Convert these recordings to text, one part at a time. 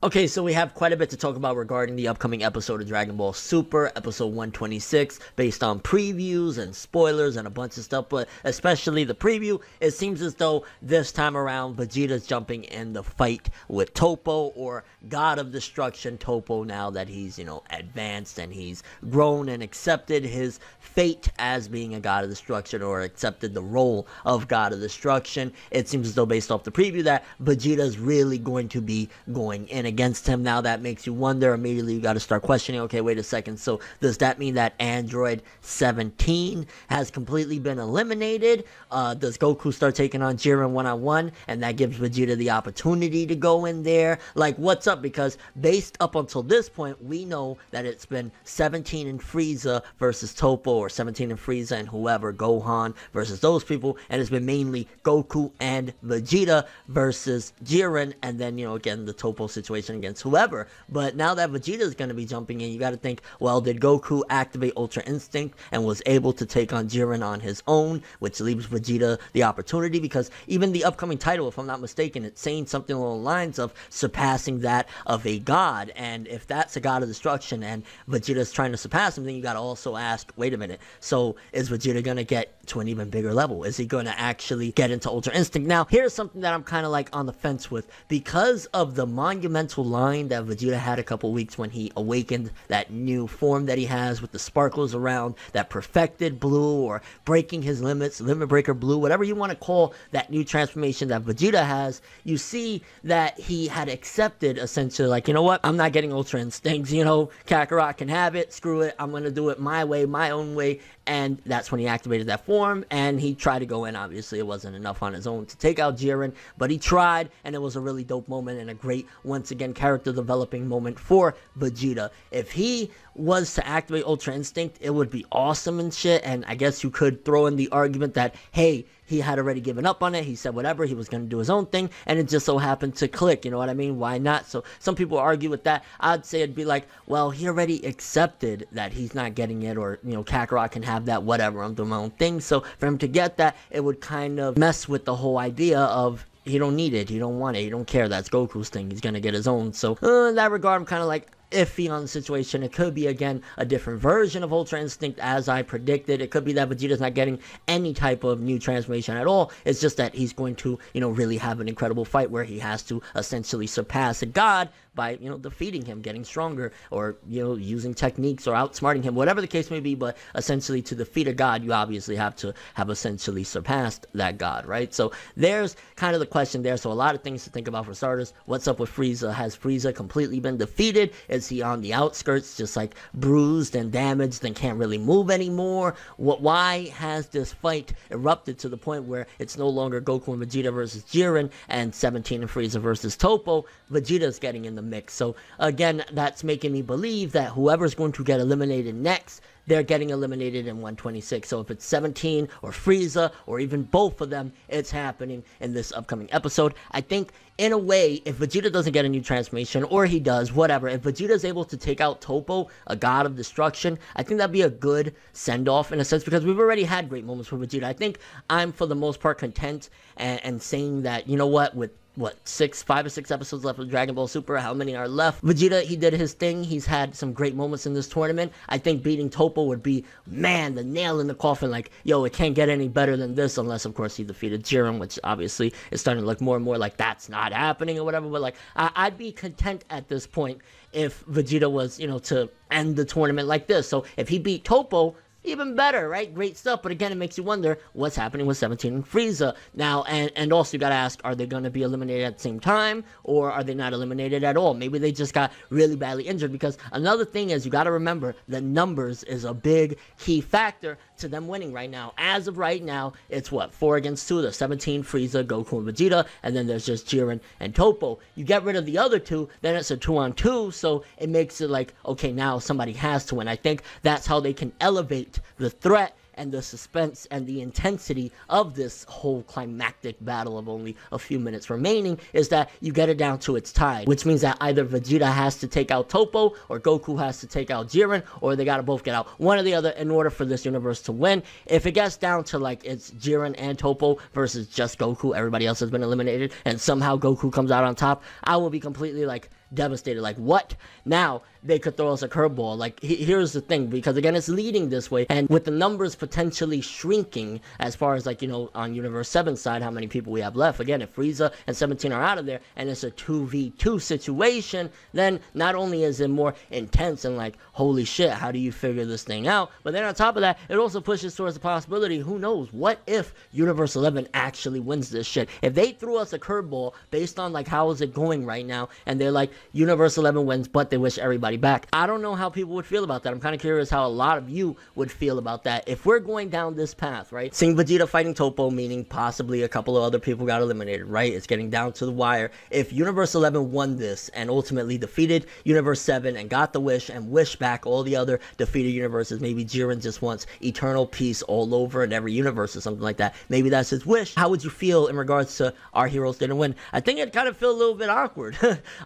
Okay, so we have quite a bit to talk about regarding the upcoming episode of Dragon Ball Super, episode 126, based on previews and spoilers and a bunch of stuff, but especially the preview. It seems as though this time around, Vegeta's jumping in the fight with Toppo, or God of Destruction Toppo, now that he's, advanced and he's grown and accepted his fate as being a God of Destruction, or accepted the role of God of Destruction. It seems as though, based off the preview, that Vegeta's really going to be going in against him. Now that makes you wonder. Immediately you got to start questioning, okay, wait a second, so does that mean that Android 17 has completely been eliminated? Does Goku start taking on Jiren one-on-one, and that gives Vegeta the opportunity to go in there? Like, what's up? Because based up until this point, we know that it's been 17 and Frieza versus Toppo, or 17 and Frieza and whoever, Gohan versus those people, and it's been mainly Goku and Vegeta versus Jiren, and then, again, the Toppo situation against whoever. But now that Vegeta is going to be jumping in, you got to think, well, did Goku activate Ultra Instinct and was able to take on Jiren on his own, which leaves Vegeta the opportunity? Because even the upcoming title, if I'm not mistaken, it's saying something along the lines of surpassing that of a god, and if that's a God of Destruction and Vegeta's trying to surpass him, then you got to also ask, wait a minute, so is Vegeta going to get to an even bigger level? Is he going to actually get into Ultra Instinct? Now, here's something that I'm kind of like on the fence with. Because of the monumental line that Vegeta had a couple weeks when he awakened that new form that he has with the sparkles around, that perfected blue, or breaking his limits, limit breaker blue, whatever you want to call that new transformation that Vegeta has, you see that he had accepted essentially, like, you know what, I'm not getting Ultra Instincts, Kakarot can have it, screw it, I'm going to do it my way, my own way. And that's when he activated that form, and he tried to go in. Obviously, it wasn't enough on his own to take out Jiren, but he tried, and it was a really dope moment and a great, once again, character developing moment for Vegeta. If he was to activate Ultra Instinct, it would be awesome and shit, and I guess you could throw in the argument that, hey, he had already given up on it, he said whatever, he was going to do his own thing, and it just so happened to click, you know what I mean? Why not? So some people argue with that. I'd say it'd be like, well, he already accepted that he's not getting it, or, Kakarot can have that, whatever, I'm doing my own thing. So for him to get that, it would kind of mess with the whole idea of, he don't need it, he don't want it, he don't care, that's Goku's thing, he's gonna get his own. So in that regard, I'm kind of like iffy on the situation. It could be, again, a different version of Ultra Instinct, as I predicted. It could be that Vegeta's not getting any type of new transformation at all. It's just that he's going to, really have an incredible fight where he has to essentially surpass a god by, defeating him, getting stronger, or, using techniques or outsmarting him, whatever the case may be. But essentially, to defeat a god, you obviously have to have essentially surpassed that god, right? So there's kind of the question there. So a lot of things to think about for starters. What's up with Frieza? Has Frieza completely been defeated? Is he on the outskirts, just like bruised and damaged and can't really move anymore? Why has this fight erupted to the point where it's no longer Goku and Vegeta versus Jiren and 17 and Frieza versus Toppo? Vegeta's getting in the mix. So again, that's making me believe that whoever's going to get eliminated next, they're getting eliminated in 126. So if it's 17 or Frieza or even both of them, it's happening in this upcoming episode. I think, in a way, if Vegeta doesn't get a new transformation, or he does, whatever, if Vegeta's able to take out Toppo, a god of destruction, I think that'd be a good send-off in a sense, because we've already had great moments for Vegeta. I think I'm, for the most part, content and saying that, you know what, 5 or 6 episodes left of Dragon Ball Super, how many are left? Vegeta, he did his thing, he's had some great moments in this tournament. I think beating Toppo would be, man, the nail in the coffin, like, yo, it can't get any better than this, unless, of course, he defeated Jiren, which obviously is starting to look more and more like that's not happening or whatever, but, like, I'd be content at this point if Vegeta was, to end the tournament like this. So if he beat Toppo, even better, right? Great stuff. But again, it makes you wonder what's happening with 17 and Frieza now. And also you got to ask, are they going to be eliminated at the same time, or are they not eliminated at all? Maybe they just got really badly injured, because another thing is, you got to remember that numbers is a big key factor to them winning right now. As of right now, it's what, 4 against 2. There's 17, Frieza, Goku, and Vegeta, and then there's just Jiren and Toppo. You get rid of the other two, then it's a 2-on-2, so it makes it like, okay, now somebody has to win. I think that's how they can elevate the threat and the suspense and the intensity of this whole climactic battle of only a few minutes remaining, is that you get it down to its tied, which means that either Vegeta has to take out Toppo, or Goku has to take out Jiren, or they gotta both get out, one or the other, in order for this universe to win. If it gets down to, like, it's Jiren and Toppo versus just Goku, everybody else has been eliminated, and somehow Goku comes out on top, I will be completely like, devastated. Like, what? Now they could throw us a curveball. Like, here's the thing, because again, it's leading this way, and with the numbers potentially shrinking as far as, like, you know, on Universe 7 side, how many people we have left. Again, if Frieza and 17 are out of there, and it's a 2v2 situation, then not only is it more intense and like, holy shit, how do you figure this thing out? But then on top of that, it also pushes towards the possibility, who knows, what if Universe 11 actually wins this shit? If they threw us a curveball based on like how is it going right now, and they're like, Universe 11 wins, but they wish everybody back, I don't know how people would feel about that. I'm kind of curious how a lot of you would feel about that if we're going down this path, right? Seeing Vegeta fighting Toppo, meaning possibly a couple of other people got eliminated, right? It's getting down to the wire. If Universe 11 won this and ultimately defeated Universe 7 and got the wish and wished back all the other defeated universes, maybe Jiren just wants eternal peace all over in every universe or something like that. Maybe that's his wish. How would you feel in regards to our heroes didn't win? I think it'd kind of feel a little bit awkward.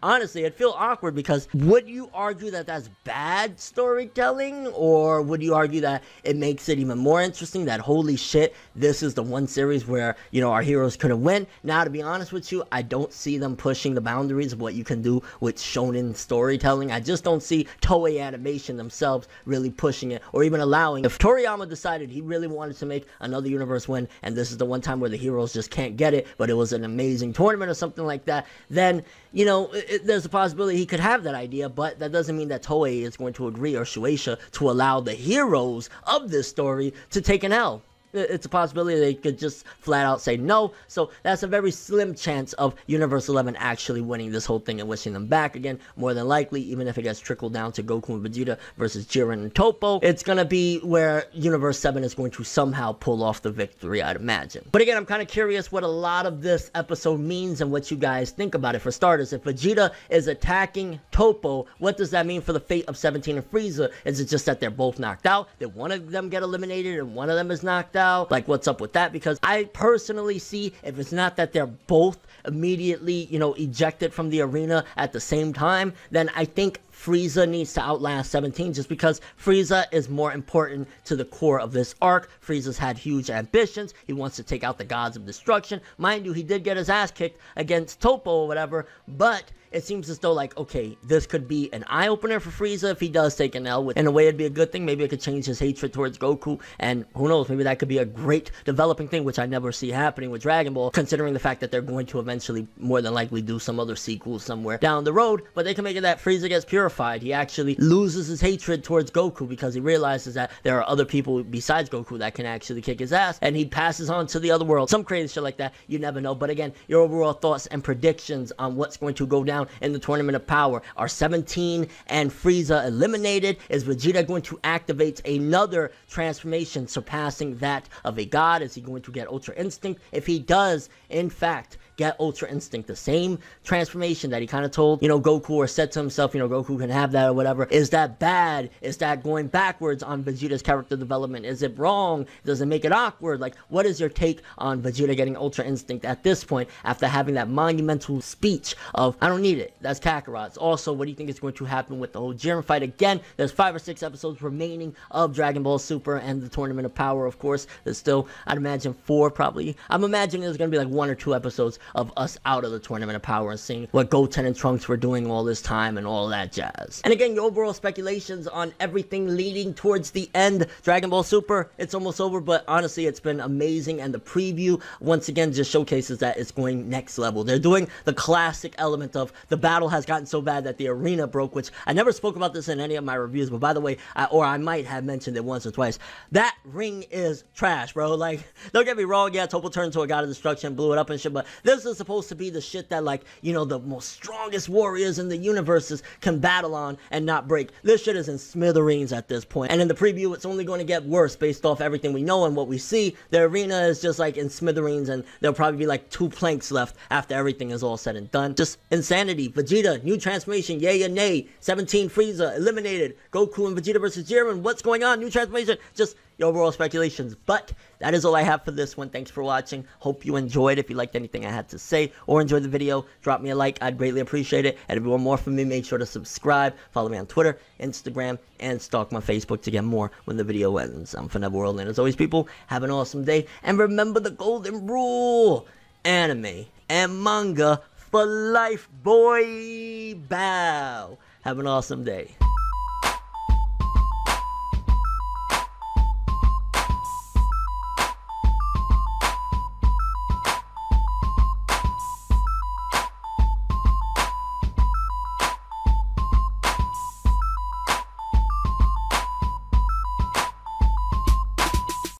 Honestly, it'd feel awkward, because would you argue that that's bad storytelling, or would you argue that it makes it even more interesting, that holy shit, this is the one series where, you know, our heroes couldn't win? Now, to be honest with you, I don't see them pushing the boundaries of what you can do with shonen storytelling. I just don't see Toei Animation themselves really pushing it, or even allowing. If Toriyama decided he really wanted to make another universe win, and this is the one time where the heroes just can't get it, but it was an amazing tournament or something like that, then, you know, there's a possibility he could have that idea, but that doesn't mean that Toei is going to agree, or Shueisha, to allow the heroes of this story to take an L. It's a possibility they could just flat out say no. So that's a very slim chance of Universe 11 actually winning this whole thing and wishing them back again. More than likely, even if it gets trickled down to Goku and Vegeta versus Jiren and Toppo, it's going to be where Universe 7 is going to somehow pull off the victory, I'd imagine. But again, I'm kind of curious what a lot of this episode means and what you guys think about it. For starters, if Vegeta is attacking Toppo, what does that mean for the fate of 17 and Frieza? Is it just that they're both knocked out? Did one of them get eliminated and one of them is knocked out? Like, what's up with that? Because I personally see, if it's not that they're both immediately, you know, ejected from the arena at the same time, then I think Frieza needs to outlast 17, just because Frieza is more important to the core of this arc. Frieza's had huge ambitions. He wants to take out the gods of destruction. Mind you, he did get his ass kicked against Toppo or whatever, but it seems as though, like, okay, this could be an eye-opener for Frieza if he does take an L. In a way, it'd be a good thing. Maybe it could change his hatred towards Goku, and who knows, maybe that could be a great developing thing, which I never see happening with Dragon Ball, considering the fact that they're going to eventually, more than likely, do some other sequel somewhere down the road. But they can make it that Frieza gets purified. He actually loses his hatred towards Goku because he realizes that there are other people besides Goku that can actually kick his ass, and he passes on to the other world. Some crazy shit like that, you never know. But again, your overall thoughts and predictions on what's going to go down in the Tournament of Power. Are 17 and Frieza eliminated? Is Vegeta going to activate another transformation surpassing that of a god? Is he going to get Ultra Instinct? If he does, in fact, get Ultra Instinct, the same transformation that he kind of told, you know, Goku, or said to himself, you know, Goku can have that or whatever. Is that bad? Is that going backwards on Vegeta's character development? Is it wrong? Does it make it awkward? Like, what is your take on Vegeta getting Ultra Instinct at this point after having that monumental speech of, I don't need it, that's Kakarot's? Also, what do you think is going to happen with the whole Jiren fight? Again, there's 5 or 6 episodes remaining of Dragon Ball Super and the Tournament of Power, of course. There's still, I'd imagine, 4 probably. I'm imagining there's going to be like 1 or 2 episodes of us out of the Tournament of Power and seeing what Goten and Trunks were doing all this time and all that jazz. And again, your overall speculations on everything leading towards the end. Dragon Ball Super, it's almost over, but honestly, it's been amazing, and the preview, once again, just showcases that it's going next level. They're doing the classic element of the battle has gotten so bad that the arena broke, which I never spoke about this in any of my reviews, but by the way, I might have mentioned it once or twice, that ring is trash, bro. Like, don't get me wrong, yeah, Toppo turned into a god of destruction, blew it up and shit, but this is supposed to be the shit that, like, you know, the most strongest warriors in the universes can battle on and not break. This shit is in smithereens at this point, and in the preview, it's only going to get worse based off everything we know and what we see. The arena is just like in smithereens, and there'll probably be like 2 planks left after everything is all said and done. Just insanity. Vegeta, new transformation, yay or nay. 17 Frieza, eliminated. Goku and Vegeta versus Jiren, what's going on? New transformation. Just your overall speculations. But that is all I have for this one. Thanks for watching. Hope you enjoyed. If you liked anything I had to say or enjoyed the video, drop me a like. I'd greatly appreciate it. And if you want more from me, make sure to subscribe. Follow me on Twitter, Instagram, and stalk my Facebook to get more when the video ends. I'm ForneverWorld, and as always, people, have an awesome day. And remember the golden rule: anime and manga for life, boy. Bow. Have an awesome day.